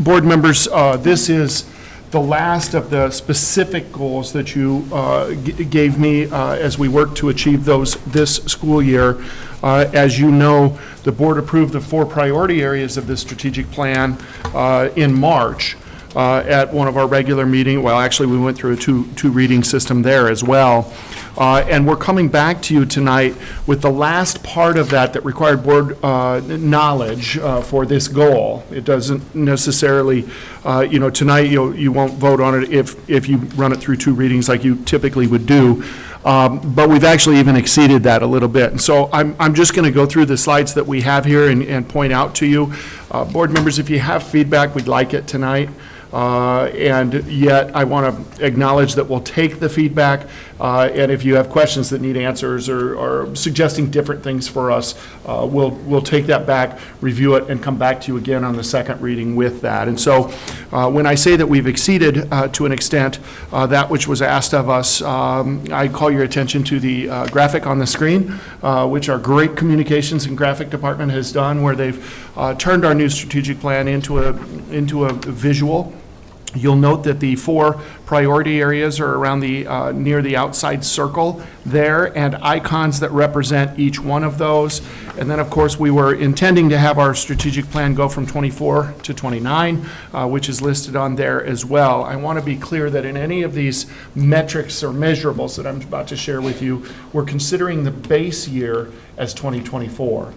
board members, this is the last of the specific goals that you gave me as we work to achieve those this school year. As you know, the board approved the 4 priority areas of the strategic plan in March at one of our regular meetings. Well, actually, we went through a two reading system there as well. And we're coming back to you tonight with the last part of that required board knowledge for this goal. It doesn't necessarily, tonight you won't vote on it if you run it through 2 readings like you typically would do. But we've actually even exceeded that a little bit. And so I'm just going to go through the slides that we have here and point out to you. Board members, if you have feedback, we'd like it tonight. And yet I want to acknowledge that we'll take the feedback, and if you have questions that need answers or suggesting different things for us, we'll take that back, review it, and come back to you again on the second reading with that. And so when I say that we've exceeded to an extent that which was asked of us, I call your attention to the graphic on the screen, which our great communications and graphic department has done, where they've turned our new strategic plan into a visual. You'll note that the 4 priority areas are around the near the outside circle there, and icons that represent each one of those. And then, of course, we were intending to have our strategic plan go from 24 to 29, which is listed on there as well. I want to be clear that in any of these metrics or measurables that I'm about to share with you, we're considering the base year as 2024.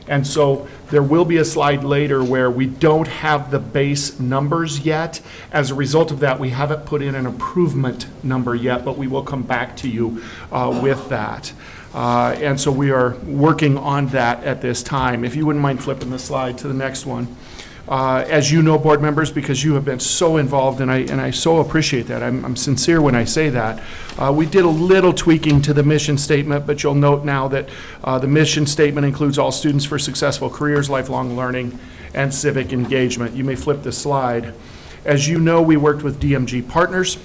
And so there will be a slide later where we don't have the base numbers yet. As a result of that, we haven't put in an improvement number yet, but we will come back to you with that. And so we are working on that at this time. If you wouldn't mind flipping the slide to the next one. As you know, board members, because you have been so involved, and I so appreciate that. I'm sincere when I say that. We did a little tweaking to the mission statement, but you'll note now that the mission statement includes all students for successful careers, lifelong learning, and civic engagement. You may flip the slide. As you know, we worked with DMG Partners,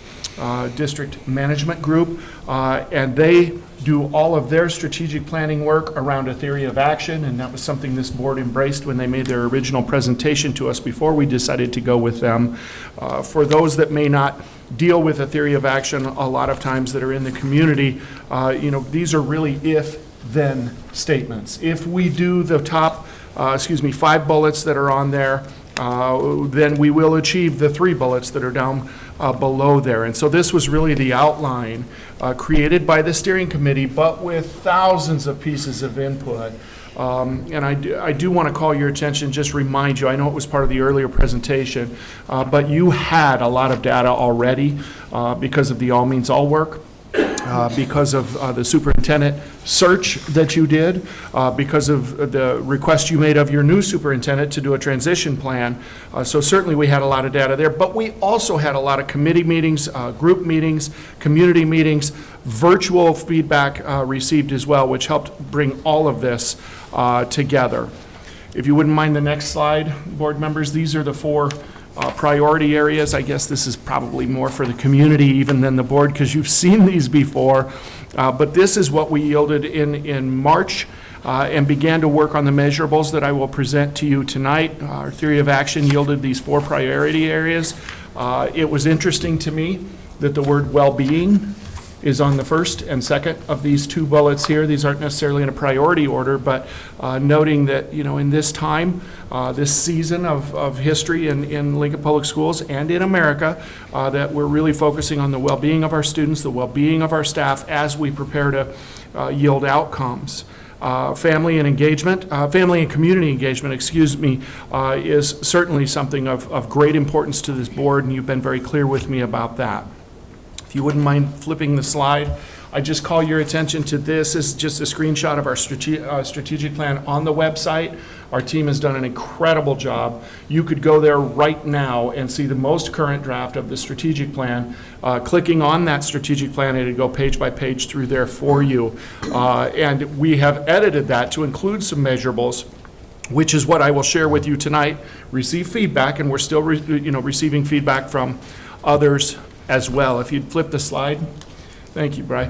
District Management Group, and they do all of their strategic planning work around a theory of action, and that was something this board embraced when they made their original presentation to us before we decided to go with them. For those that may not deal with a theory of action a lot of times that are in the community, these are really if-then statements. If we do the top, 5 bullets that are on there, then we will achieve the 3 bullets that are down below there. And so this was really the outline created by the steering committee, but with thousands of pieces of input. And I do want to call your attention, just remind you, I know it was part of the earlier presentation, but you had a lot of data already because of the All Means All work. Because of the superintendent search that you did, because of the request you made of your new superintendent to do a transition plan. So certainly we had a lot of data there, but we also had a lot of committee meetings, group meetings, community meetings, virtual feedback received as well, which helped bring all of this together. If you wouldn't mind the next slide, board members, these are the 4 priority areas. I guess this is probably more for the community even than the board, because you've seen these before. But this is what we yielded in March and began to work on the measurables that I will present to you tonight. Our theory of action yielded these 4 priority areas. It was interesting to me that the word well-being is on the first and second of these 2 bullets here. These aren't necessarily in a priority order, but noting that, in this time, this season of history in Lincoln Public Schools and in America, that we're really focusing on the well-being of our students, the well-being of our staff as we prepare to yield outcomes. Family and community engagement, is certainly something of great importance to this board, and you've been very clear with me about that. If you wouldn't mind flipping the slide, I just call your attention to this. This is just a screenshot of our strategic plan on the website. Our team has done an incredible job. You could go there right now and see the most current draft of the strategic plan. Clicking on that strategic plan, it'd go page by page through there for you. And we have edited that to include some measurables, which is what I will share with you tonight. Receive feedback, and we're still receiving feedback from others as well. If you'd flip the slide, Thank you, Bri.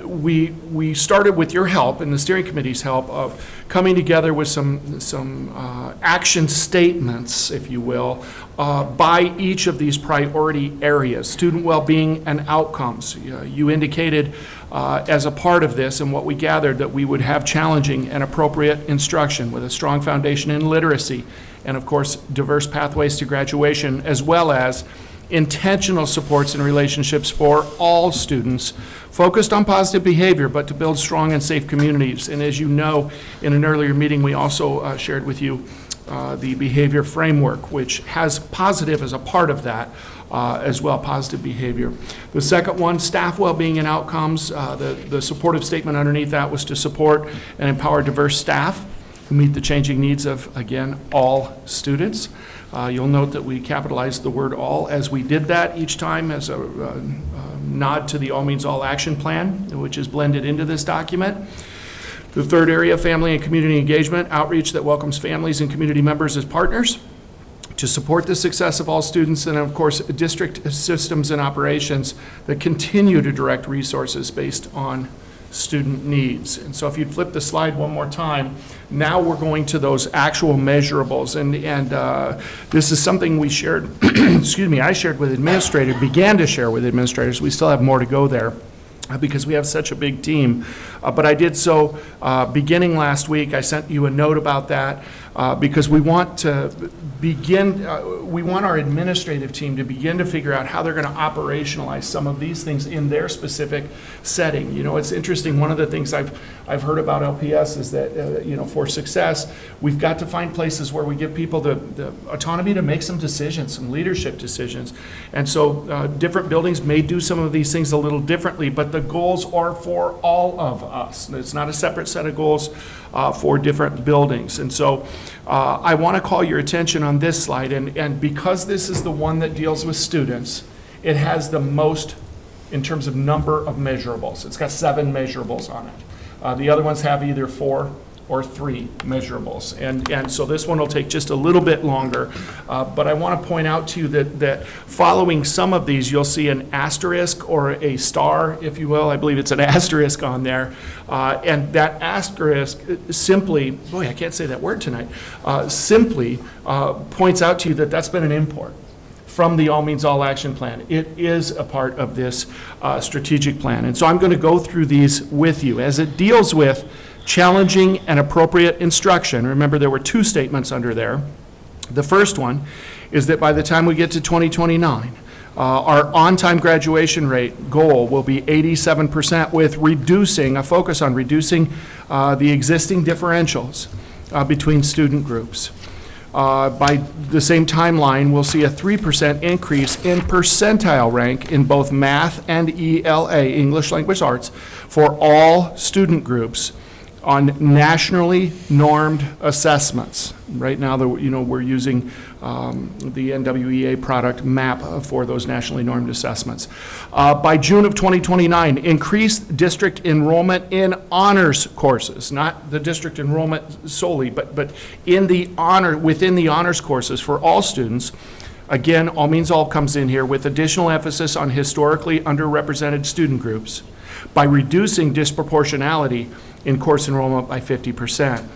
We started with your help and the steering committee's help of coming together with some action statements, if you will, by each of these priority areas, student well-being and outcomes. You indicated as a part of this and what we gathered that we would have challenging and appropriate instruction with a strong foundation in literacy and, of course, diverse pathways to graduation, as well as intentional supports and relationships for all students, focused on positive behavior, but to build strong and safe communities. And as you know, in an earlier meeting, we also shared with you the behavior framework, which has positive as a part of that as well, positive behavior. The second one, staff well-being and outcomes. The supportive statement underneath that was to support and empower diverse staff who meet the changing needs of, again, all students. You'll note that we capitalized the word all as we did that each time as a nod to the All Means All action plan, which is blended into this document. The third area, family and community engagement, outreach that welcomes families and community members as partners to support the success of all students, and of course, district systems and operations that continue to direct resources based on student needs. And so if you'd flip the slide one more time, now we're going to those actual measurables. And this is something we shared, excuse me, I shared with administrators, began to share with administrators. We still have more to go there because we have such a big team. But I did so beginning last week. I sent you a note about that because we want to begin, we want our administrative team to begin to figure out how they're going to operationalize some of these things in their specific setting. You know, it's interesting, one of the things I've heard about LPS is that, you know, for success, we've got to find places where we give people the autonomy to make some decisions, some leadership decisions. And so different buildings may do some of these things a little differently, but the goals are for all of us. It's not a separate set of goals for different buildings. And so I want to call your attention on this slide, and because this is the one that deals with students, it has the most in terms of number of measurables. It's got 7 measurables on it. The other ones have either 4 or 3 measurables. And so this one will take just a little bit longer. But I want to point out to you that following some of these, you'll see an asterisk or a star, if you will. I believe it's an asterisk on there. And that asterisk simply, boy, I can't say that word tonight, simply points out to you that that's been an import from the All Means All action plan. It is a part of this strategic plan. And so I'm going to go through these with you as it deals with challenging and appropriate instruction. Remember, there were 2 statements under there. The first one is that by the time we get to 2029, our on-time graduation rate goal will be 87%, with a focus on reducing the existing differentials between student groups. By the same timeline, we'll see a 3% increase in percentile rank in both math and ELA, English Language Arts, for all student groups on nationally normed assessments. Right now, we're using the NWEA product MAP for those nationally normed assessments. By June of 2029, increased district enrollment in honors courses, not the district enrollment solely, but within the honors courses for all students. Again, All Means All comes in here with additional emphasis on historically underrepresented student groups by reducing disproportionality in course enrollment by 50%.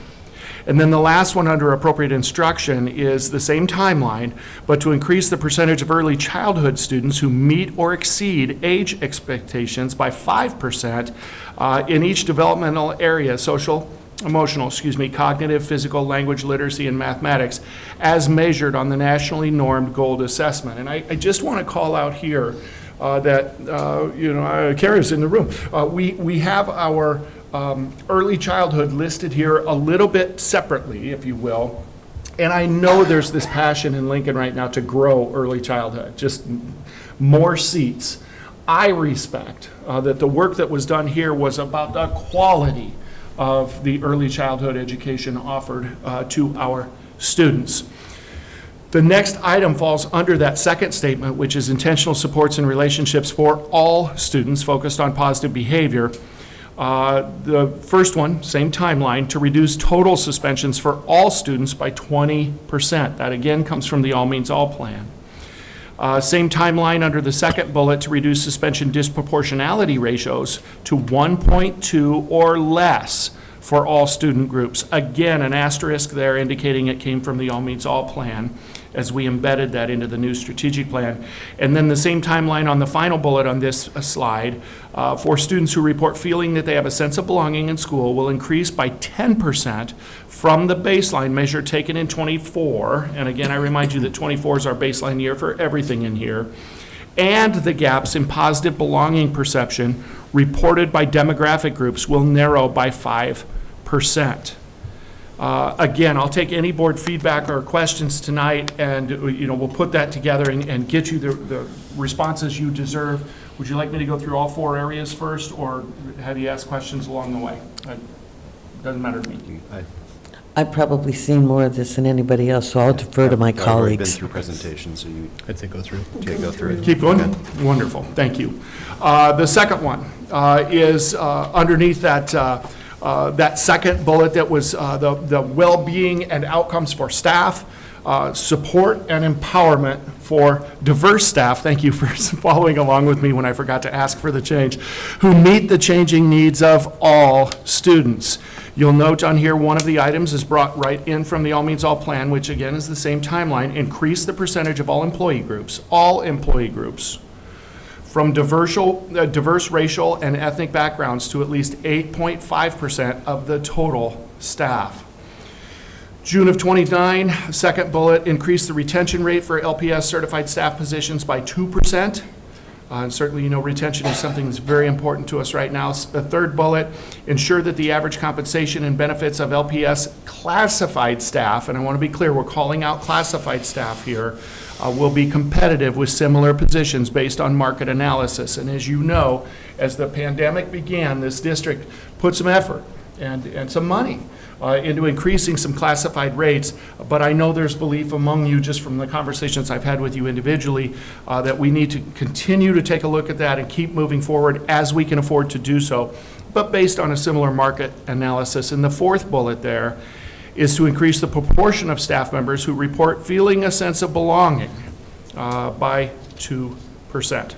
And then the last one under appropriate instruction is the same timeline, but to increase the percentage of early childhood students who meet or exceed age expectations by 5% in each developmental area, social, emotional, cognitive, physical, language, literacy, and mathematics, as measured on the nationally normed gold assessment. And I just want to call out here that, Kara's in the room. We have our early childhood listed here a little bit separately, if you will. And I know there's this passion in Lincoln right now to grow early childhood, just more seats. I respect that the work that was done here was about the quality of the early childhood education offered to our students. The next item falls under that second statement, which is intentional supports and relationships for all students focused on positive behavior. The first one, same timeline, to reduce total suspensions for all students by 20%. That again comes from the All Means All plan. Same timeline under the second bullet to reduce suspension disproportionality ratios to 1.2 or less for all student groups. Again, an asterisk there indicating it came from the All Means All plan as we embedded that into the new strategic plan. And then the same timeline on the final bullet on this slide for students who report feeling that they have a sense of belonging in school will increase by 10% from the baseline measure taken in 24. And again, I remind you that 24 is our baseline year for everything in here. And the gaps in positive belonging perception reported by demographic groups will narrow by 5%. Again, I'll take any board feedback or questions tonight, and we'll put that together and get you the responses you deserve. Would you like me to go through all 4 areas first, or have you ask questions along the way? It doesn't matter to me. I've probably seen more of this than anybody else, so I'll defer to my I've already colleagues. been through presentations, so I'd say go through. go through it. Keep going? Wonderful, thank you. The second one is underneath that that second bullet that was the well-being and outcomes for staff, support and empowerment for diverse staff, thank you for following along with me when I forgot to ask for the change, who meet the changing needs of all students. You'll note on here one of the items is brought right in from the All Means All plan, which again is the same timeline, increase the percentage of all employee groups from diverse racial and ethnic backgrounds to at least 8.5% of the total staff. June of 29, second bullet, increase the retention rate for LPS certified staff positions by 2%. And certainly, retention is something that's very important to us right now. The third bullet, ensure that the average compensation and benefits of LPS classified staff, and I want to be clear, we're calling out classified staff here, will be competitive with similar positions based on market analysis. And as you know, as the pandemic began, this district put some effort and some money into increasing some classified rates, but I know there's belief among you, just from the conversations I've had with you individually, that we need to continue to take a look at that and keep moving forward as we can afford to do so, but based on a similar market analysis. And the fourth bullet there is to increase the proportion of staff members who report feeling a sense of belonging by 2%.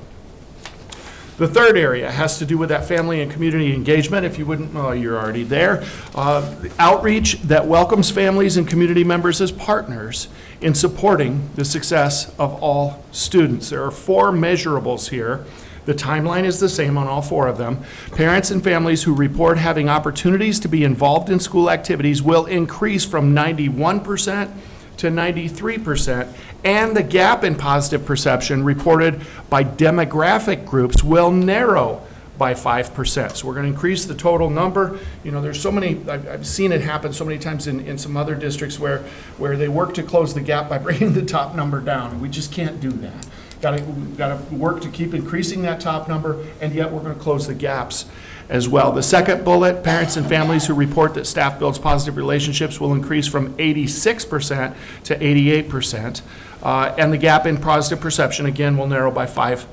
The third area has to do with that family and community engagement. If you wouldn't, you're already there. Outreach that welcomes families and community members as partners in supporting the success of all students. There are 4 measurables here. The timeline is the same on all 4 of them. Parents and families who report having opportunities to be involved in school activities will increase from 91% to 93%, and the gap in positive perception reported by demographic groups will narrow by 5%. So we're going to increase the total number. There's so many, I've seen it happen so many times in some other districts where they work to close the gap by bringing the top number down. We just can't do that. Got to work to keep increasing that top number, and yet we're going to close the gaps as well. The second bullet, parents and families who report that staff builds positive relationships will increase from 86% to 88%. And the gap in positive perception, again, will narrow by 5%.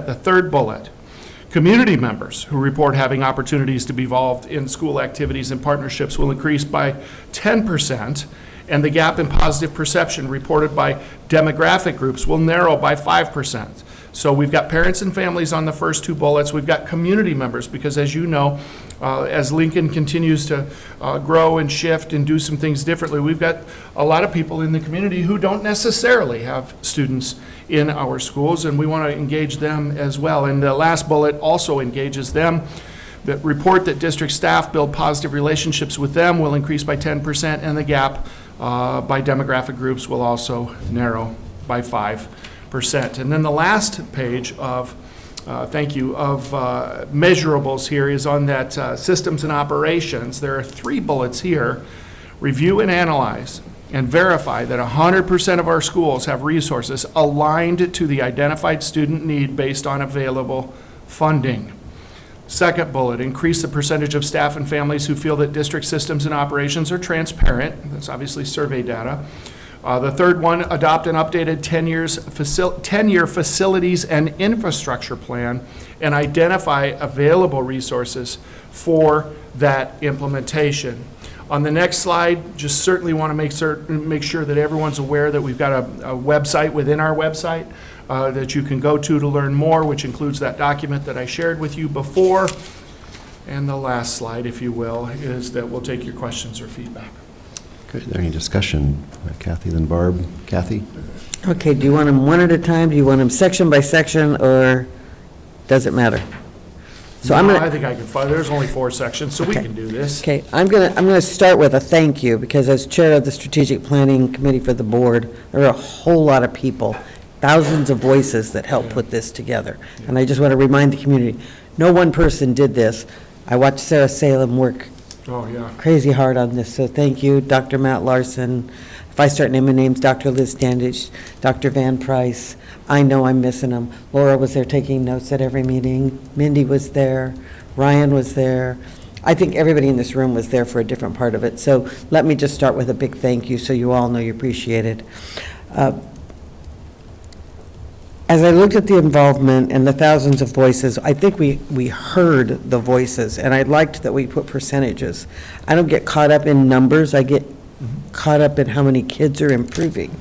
The third bullet, community members who report having opportunities to be involved in school activities and partnerships will increase by 10%. And the gap in positive perception reported by demographic groups will narrow by 5%. So we've got parents and families on the first 2 bullets. We've got community members, because as you know, as Lincoln continues to grow and shift and do some things differently, we've got a lot of people in the community who don't necessarily have students in our schools, and we want to engage them as well. And the last bullet also engages them. That report that district staff build positive relationships with them will increase by 10%, and the gap by demographic groups will also narrow by 5%. And then the last page of measurables here is on that systems and operations. There are 3 bullets here. Review and analyze and verify that 100% of our schools have resources aligned to the identified student need based on available funding. Second bullet, increase the percentage of staff and families who feel that district systems and operations are transparent. That's obviously survey data. The third one, adopt an updated 10-year facilities and infrastructure plan and identify available resources for that implementation. On the next slide, just certainly want to make sure that everyone's aware that we've got a website within our website that you can go to learn more, which includes that document that I shared with you before. And the last slide, if you will, is that we'll take your questions or feedback. Good. Is there any discussion? Kathy, then Barb. Kathy? Okay, do you want them one at a time? Do you want them section by section, or does it matter? So I'm No, gonna. I think I can find, there's only 4 sections, so we Okay. can do this. Okay, I'm gonna start with a thank you, because as chair of the Strategic Planning Committee for the board, there are a whole lot of people, thousands of voices that helped put this together. And I just want to remind the community, no one person did this. I watched Sarah Salem work Oh, yeah. crazy hard on this, so thank you, Dr. Matt Larson. If I start naming names, Dr. Liz Standish, Dr. Van Price, I know I'm missing them. Laura was there taking notes at every meeting. Mindy was there. Ryan was there. I think everybody in this room was there for a different part of it. So let me just start with a big thank you so you all know you appreciate it. As I looked at the involvement and the thousands of voices, I think we heard the voices, and I liked that we put percentages. I don't get caught up in numbers, I get caught up in how many kids are improving.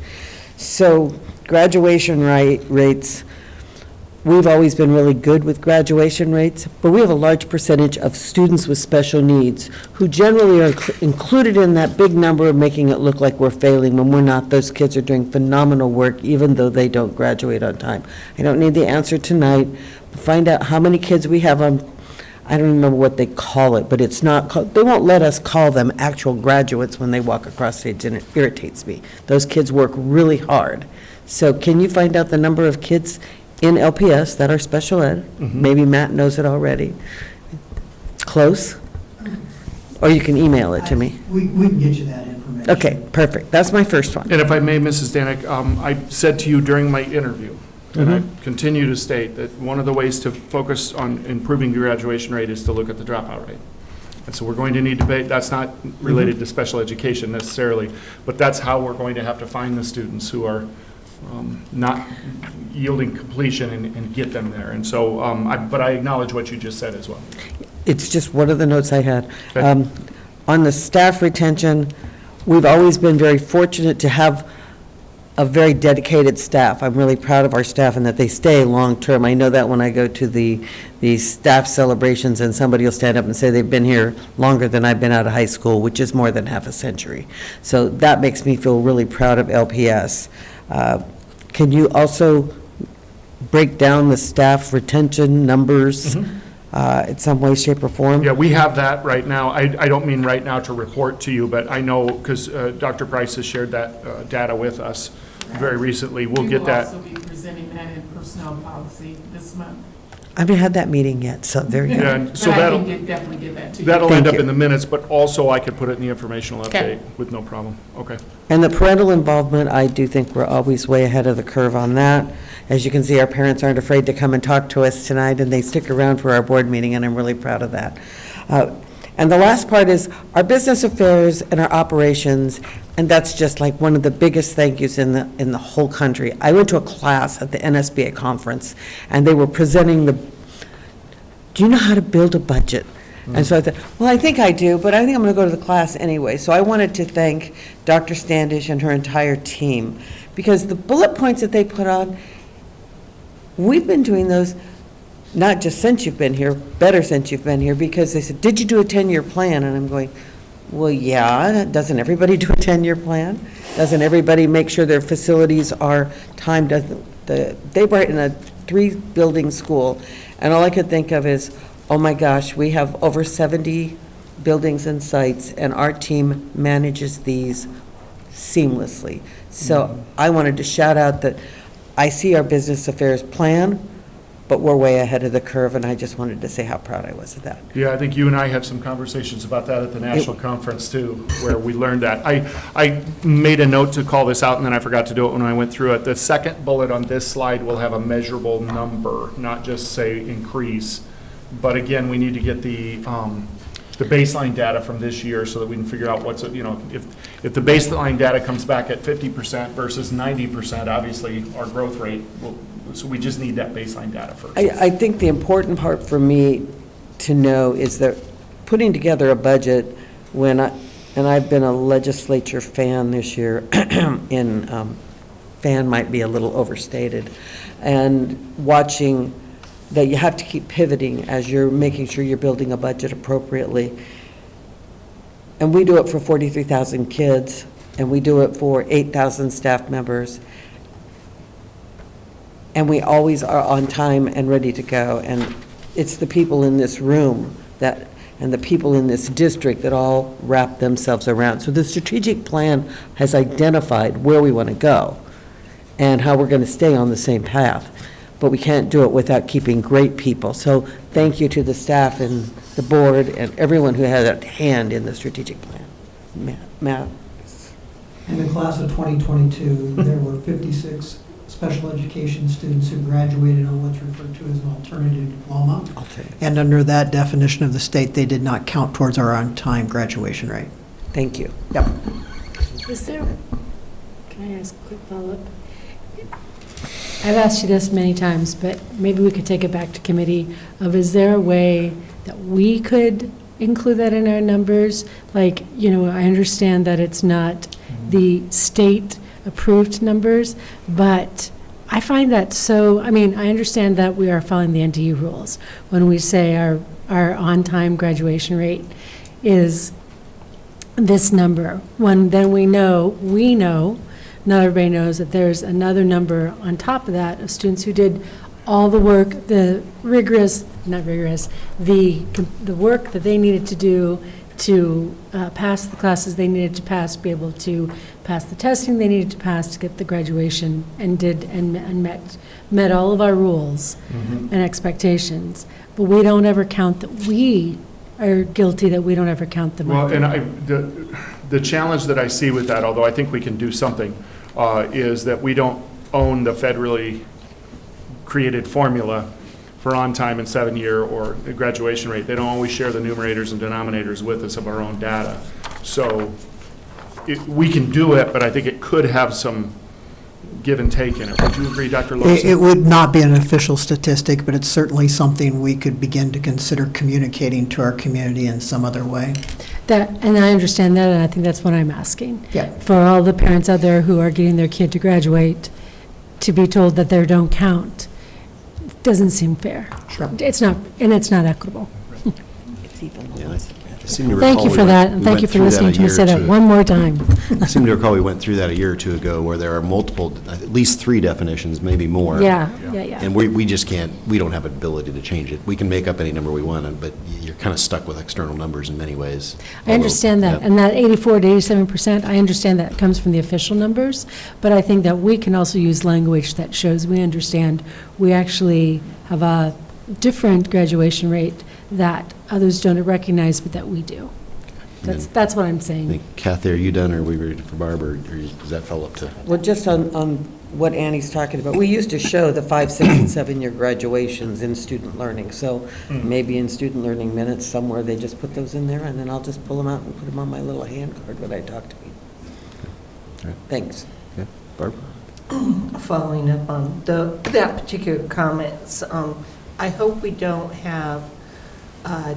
So graduation rates, we've always been really good with graduation rates, but we have a large percentage of students with special needs who generally are included in that big number of making it look like we're failing when we're not. Those kids are doing phenomenal work even though they don't graduate on time. I don't need the answer tonight, but find out how many kids we have on, I don't remember what they call it, but it's not, they won't let us call them actual graduates when they walk across stage, and it irritates me. Those kids work really hard. So can you find out the number of kids in LPS that are special ed? Maybe Matt knows it already. Close? Or you can email it to me. We can get you that information. Okay, perfect. That's my first one. And if I may, Mrs. Danik, I said to you during my interview, and I continue to state that one of the ways to focus on improving your graduation rate is to look at the dropout rate. And so we're going to need to pay, that's not related to special education necessarily, but that's how we're going to have to find the students who are not yielding completion and get them there. And so, but I acknowledge what you just said as well. It's just one of the notes I had. Okay. On the staff retention, we've always been very fortunate to have a very dedicated staff. I'm really proud of our staff and that they stay long-term. I know that when I go to the staff celebrations and somebody will stand up and say they've been here longer than I've been out of high school, which is more than half a century. So that makes me feel really proud of LPS. Can you also break down the staff retention numbers in some way, shape, or form? Yeah, we have that right now. I don't mean right now to report to you, but I know because Dr. Price has shared that data with us very recently. We'll get that. We will also be presenting that in personnel policy this month. I haven't had that meeting yet, so there you go. Yeah, and so But I that'll, can definitely get that to you. that'll Thank end up you. in the minutes, but also I could put it in the informational Okay. update with no problem. Okay. And the parental involvement, I do think we're always way ahead of the curve on that. As you can see, our parents aren't afraid to come and talk to us tonight, and they stick around for our board meeting, and I'm really proud of that. And the last part is our business affairs and our operations, and that's just like one of the biggest thank yous in the whole country. I went to a class at the NSBA conference, and they were presenting do you know how to build a budget? And so I thought, well, I think I do, but I think I'm going to go to the class anyway. So I wanted to thank Dr. Standish and her entire team, because the bullet points that they put on, we've been doing those not just since you've been here, better since you've been here, because they said, did you do a 10-year plan? And I'm going, well, yeah, doesn't everybody do a 10-year plan? Doesn't everybody make sure their facilities are timed? They were in a 3-building school, and all I could think of is, oh my gosh, we have over 70 buildings and sites, and our team manages these seamlessly. So I wanted to shout out that I see our business affairs plan, but we're way ahead of the curve, and I just wanted to say how proud I was of that. Yeah, I think you and I had some conversations about that at the national conference too, where we learned that. I made a note to call this out, and then I forgot to do it when I went through it. The second bullet on this slide will have a measurable number, not just say increase. But again, we need to get the baseline data from this year so that we can figure out what's, if the baseline data comes back at 50% versus 90%, obviously our growth rate will, so we just need that baseline data first. I think the important part for me to know is that putting together a budget and I've been a legislature fan this year in fan might be a little overstated. And watching that you have to keep pivoting as you're making sure you're building a budget appropriately. And we do it for 43,000 kids, and we do it for 8,000 staff members. And we always are on time and ready to go. And it's the people in this room that, and the people in this district that all wrap themselves around. So the strategic plan has identified where we want to go and how we're going to stay on the same path. But we can't do it without keeping great people. So thank you to the staff and the board and everyone who had a hand in the strategic plan. Matt? In the class of 2022, there were 56 special education students who graduated on what's referred to as an alternative diploma. And under that definition of the state, they did not count towards our on-time graduation rate. Thank you. Yep. Is there, can I ask a quick follow-up? I've asked you this many times, but maybe we could take it back to committee of, is there a way that we could include that in our numbers? Like, I understand that it's not the state-approved numbers, but I find that so, I understand that we are following the NTU rules when we say our on-time graduation rate is this number. When then we know, not everybody knows that there's another number on top of that of students who did all the work, the work that they needed to do to pass the classes they needed to pass, be able to pass the testing they needed to pass to get the graduation, and met all of our rules and expectations. But we don't ever count that we are guilty, that we don't ever count them. Well, and the challenge that I see with that, although I think we can do something, is that we don't own the federally created formula for on-time and 7-year or graduation rate. They don't always share the numerators and denominators with us of our own data. So we can do it, but I think it could have some give and take in it. Would you agree, Dr. Lawson? It would not be an official statistic, but it's certainly something we could begin to consider communicating to our community in some other way. And I understand that, and I think that's what I'm asking. Yeah. For all the parents out there who are getting their kid to graduate, to be told that they don't count, doesn't seem fair. Sure. It's not, and it's not equitable. It's even Yeah, less. I seem to Thank recall you we for went- that, we and thank went you for through listening to a me year say or that two- one more time. I seem to recall we went through that a year or two ago, where there are multiple, at least 3 definitions, maybe more. Yeah. And we just can't, we don't have ability to change it. We can make up any number we want, but you're kind of stuck with external numbers in many ways. I understand that, Although, and that 84 to 87%, I understand that comes from the official numbers, but I think that we can also use language that shows we understand we actually have a different graduation rate that others don't recognize, but that we do. That's what I'm I saying. think, Kathy, are you done, or are we ready for Barb, or does that follow up to? Well, just on what Annie's talking about, we used to show the 5, 6, and 7-year graduations in student learning. So maybe in student learning minutes somewhere, they just put those in there, and then I'll just pull them out and put them on my little hand card when I talk to people. All right. Thanks. Yeah, Barb? Following up on that particular comments, I hope we don't have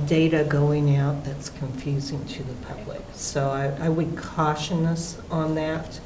data going out that's confusing to the public. So I would caution us on that.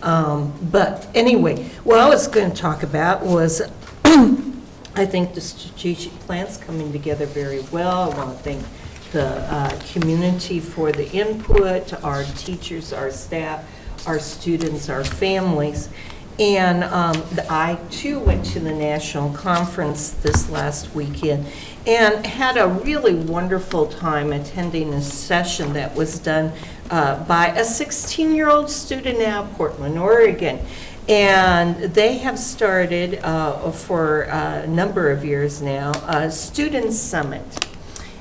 But anyway, what I was going to talk about was I think the strategic plan's coming together very well. I want to thank the community for the input, our teachers, our staff, our students, our families. And I, too, went to the national conference this last weekend and had a really wonderful time attending a session that was done by a 16-year-old student out of Portland, Oregon. And they have started for a number of years now a student summit.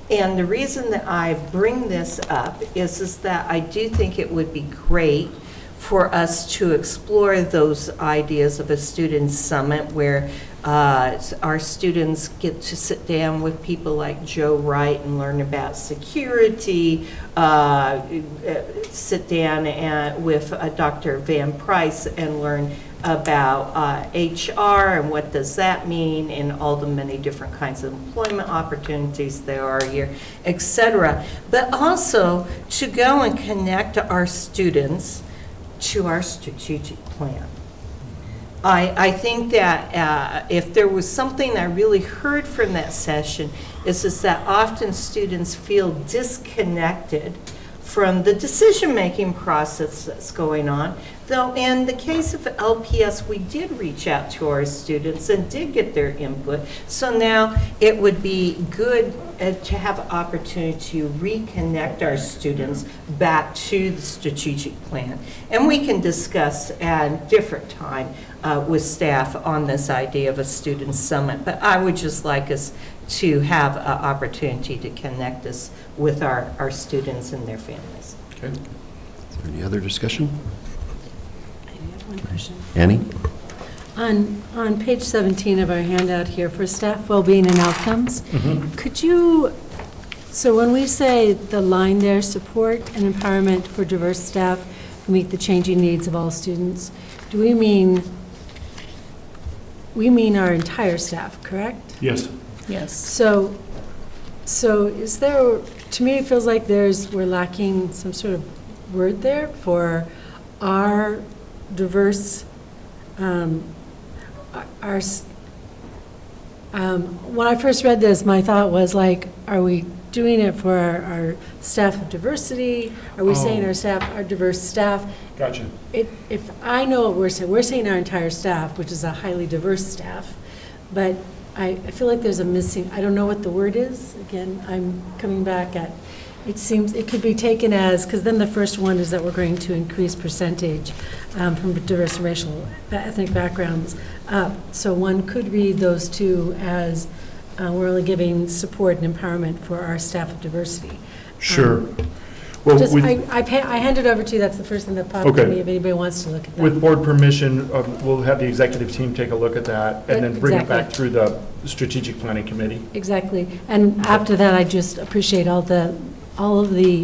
And the reason that I bring this up is that I do think it would be great for us to explore those ideas of a student summit where our students get to sit down with people like Joe Wright and learn about security, sit down with Dr. Van Price and learn about HR and what does that mean and all the many different kinds of employment opportunities there are here, et cetera. But also to go and connect our students to our strategic plan. I think that if there was something I really heard from that session, is that often students feel disconnected from the decision-making process that's going on. Though in the case of LPS, we did reach out to our students and did get their input. So now it would be good to have an opportunity to reconnect our students back to the strategic plan. And we can discuss at a different time with staff on this idea of a student summit. But I would just like us to have an opportunity to connect us with our students and their families. Okay. Is there any other discussion? I have one question. Annie? On page 17 of our handout here, for staff well-being and outcomes, could you, so when we say the line there, support and empowerment for diverse staff who meet the changing needs of all students, do we mean our entire staff, correct? Yes. Yes. So is there, to me, it feels like we're lacking some sort of word there for our diverse, when I first read this, my thought was like, are we doing it for our staff of diversity? Are we saying our staff, our diverse staff? Gotcha. If I know what we're saying our entire staff, which is a highly diverse staff, but I feel like there's a missing, I don't know what the word is. Again, I'm coming back at, it seems, it could be taken as, because then the first one is that we're going to increase percentage from diverse and racial, ethnic backgrounds. So one could read those two as we're only giving support and empowerment for our staff of diversity. Sure. Well, Just, with- I hand it over to you, that's the first thing that popped to Okay. me, if anybody wants to look at that. With board permission, we'll have the executive team take a look at that and then bring it back through the strategic planning committee. Exactly. And after that, I just appreciate all of the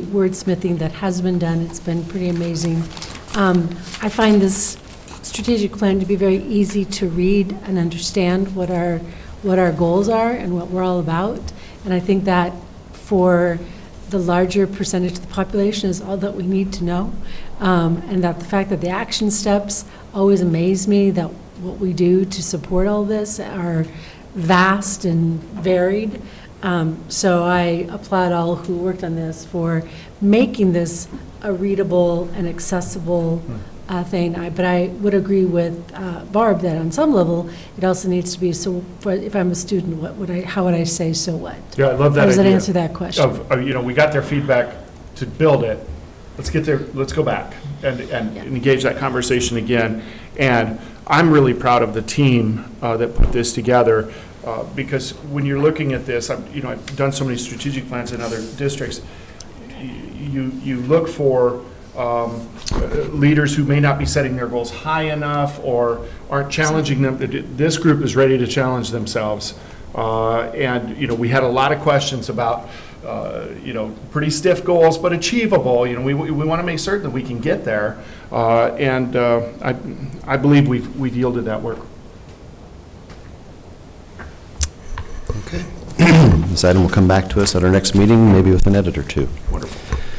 wordsmithing that has been done. It's been pretty amazing. I find this strategic plan to be very easy to read and understand what our goals are and what we're all about. And I think that for the larger percentage of the population is all that we need to know. And that the fact that the action steps always amaze me, that what we do to support all this are vast and varied. So I applaud all who worked on this for making this a readable and accessible thing. But I would agree with Barb that on some level, it also needs to be, so if I'm a student, how would I say, so what? Yeah, I love that idea. How does that answer that question? We got their feedback to build it. Let's go back and engage that conversation again. And I'm really proud of the team that put this together. Because when you're looking at this, I've done so many strategic plans in other districts. You look for leaders who may not be setting their goals high enough or aren't challenging them. This group is ready to challenge themselves. And we had a lot of questions about pretty stiff goals, but achievable. We want to make certain that we can get there. And I believe we've yielded that work. Okay. This item will come back to us at our next meeting, maybe with an edit or two. Wonderful.